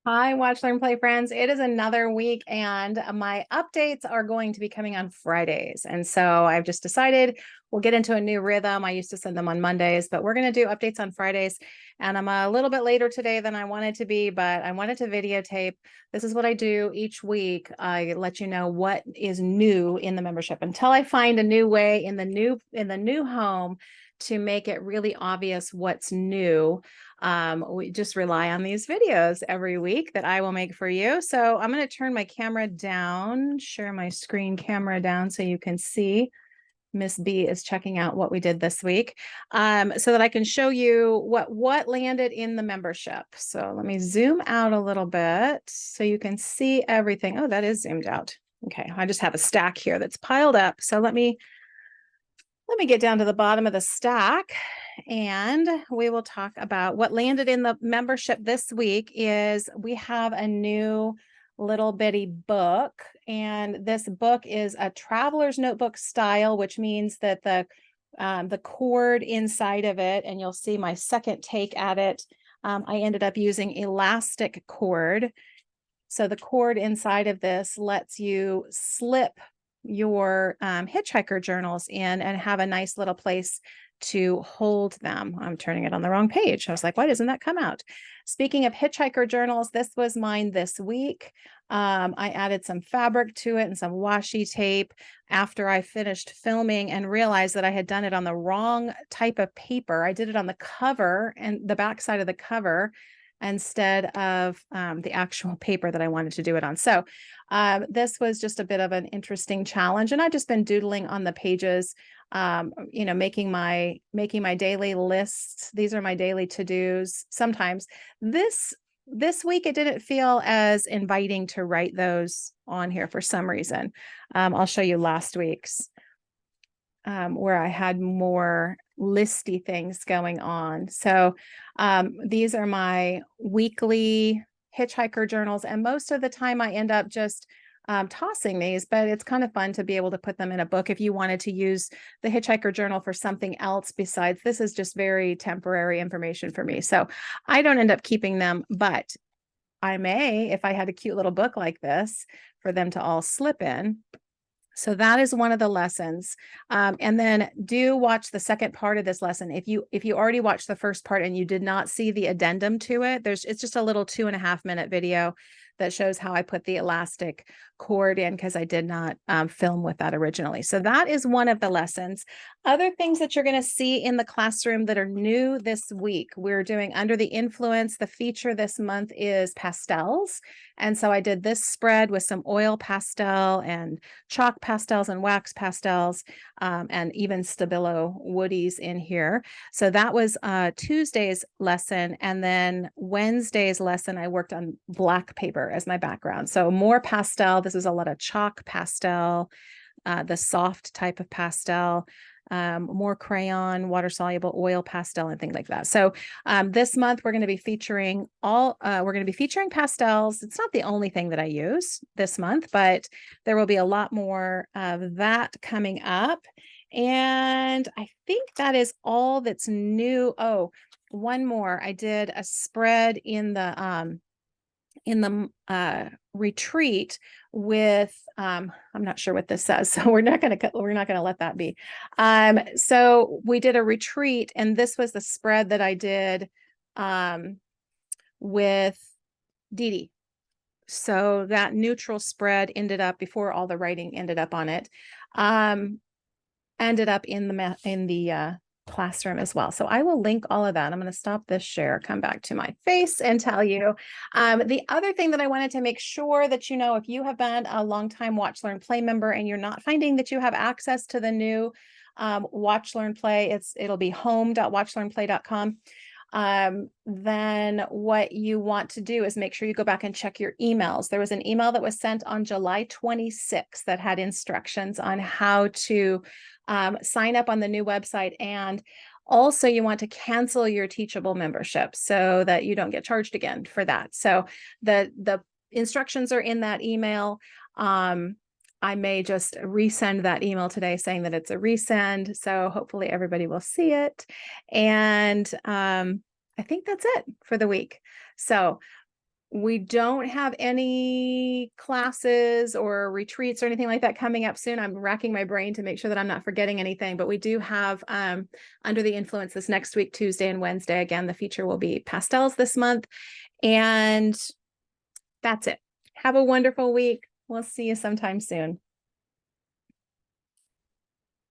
Hi, Watch, Learn, Play friends. It is another week, and my updates are going to be coming on Fridays. And so I've just decided we'll get into a new rhythm. I used to send them on Mondays, but we're going to do updates on Fridays. And I'm a little bit later today than I wanted to be, but I wanted to videotape. This is what I do each week. I let you know what is new in the membership until I find a new way in the new home to make it really obvious what's new. We just rely on these videos every week that I will make for you. So I'm going to turn my camera down, share my screen camera down so you can see. Miss B is checking out what we did this week, so that I can show you what landed in the membership. So let me zoom out a little bit so you can see everything. Oh, that is zoomed out. Okay, I just have a stack here that's piled up. So let me get down to the bottom of the stack and we will talk about what landed in the membership this week. Is we have a new little bitty book, and this book is a traveler's notebook style, which means that the cord inside of it, and you'll see my second take at it, I ended up using elastic cord. So the cord inside of this lets you slip your hitchhiker journals in and have a nice little place to hold them. I'm turning it on the wrong page. I was like, why doesn't that come out? Speaking of hitchhiker journals, this was mine this week. I added some fabric to it and some washi tape after I finished filming and realized that I had done it on the wrong type of paper. I did it on the cover and the back side of the cover instead of the actual paper that I wanted to do it on. So this was just a bit of an interesting challenge, and I've just been doodling on the pages, making my daily lists. These are my daily to-dos. Sometimes this week it didn't feel as inviting to write those on here for some reason. I'll show you last week's, where I had more listy things going on. So these are my weekly hitchhiker journals, and most of the time I end up just tossing these, but it's kind of fun to be able to put them in a book if you wanted to use the hitchhiker journal for something else besides. This is just very temporary information for me, so I don't end up keeping them, but I may, if I had a cute little book like this for them to all slip in. So that is one of the lessons. And then do watch the second part of this lesson. If you already watched the first part and you did not see the addendum to it, it's just a little 2.5 minute video that shows how I put the elastic cord in, because I did not film with that originally. So that is one of the lessons. Other things that you're going to see in the classroom that are new this week, we're doing Under the Influence. The feature this month is pastels. And so I did this spread with some oil pastel and chalk pastels and wax pastels, and even Stabilo woodies in here. So that was Tuesday's lesson. And then Wednesday's lesson, I worked on black paper as my background. So more pastel. This is a lot of chalk pastel, the soft type of pastel, more crayon, water soluble oil pastel, and things like that. So this month we're going to be featuring pastels. It's not the only thing that I use this month, but there will be a lot more of that coming up. And I think that is all that's new. Oh, one more. I did a spread in the retreat with I'm not sure what this says, so we're not going to let that be. So we did a retreat, and this was the spread that I did with Dee Dee. So that neutral spread ended up, before all the writing ended up on it, ended up in the classroom as well. So I will link all of that. I'm going to stop this share, come back to my face, and tell you. The other thing that I wanted to make sure that you know, if you have been a longtime Watch, Learn, Play member and you're not finding that you have access to the new Watch, Learn, Play, it'll be home.watchlearnplay.com. Then what you want to do is make sure you go back and check your emails. There was an email that was sent on July 26th that had instructions on how to sign up on the new website. And also you want to cancel your Teachable membership so that you don't get charged again for that. So the instructions are in that email. I may just resend that email today saying that it's a resend. So hopefully everybody will see it. And I think that's it for the week. So We don't have any classes or retreats or anything like that coming up soon. I'm racking my brain to make sure that I'm not forgetting anything, but we do have Under the Influence this next week, Tuesday and Wednesday. Again, the feature will be pastels this month. And that's it. Have a wonderful week. We'll see you sometime soon.